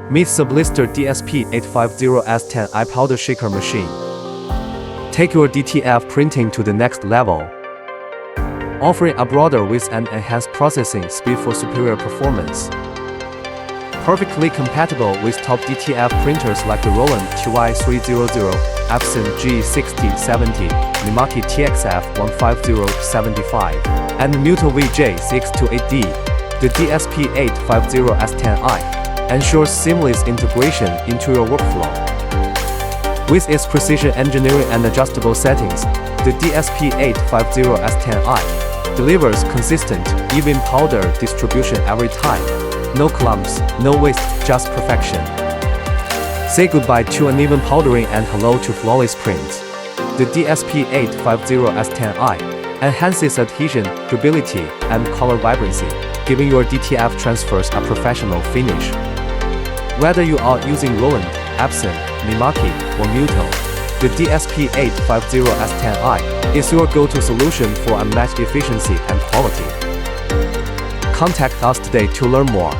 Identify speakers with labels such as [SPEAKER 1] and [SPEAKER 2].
[SPEAKER 1] Meet Sublistar DSP-850I Powder Shaker machine. Take your DTF printing to the next level, offering a broader width and enhanced processing speed for superior performance. Perfectly compatible with top DTF printers like the Roland TY-300, EPSON G6070, Mimaki TXF15075, and Mutoh VJ628D. The DSP-850I ensures seamless integration into your workflow. With its precision engineering and adjustable settings, the DSP-850I delivers consistent, even powder distribution every time. No clumps, no waste, just perfection. Say goodbye to uneven powdering and hello to flawless prints. The DSP-850I enhances adhesion, durability, and color vibrancy, giving your DTF transfers a professional finish. Whether you are using Roland, EPSON, Mimaki, or Mutoh, the DSP-850I is your go-to solution for unmatched efficiency and quality. Contact us today to learn more.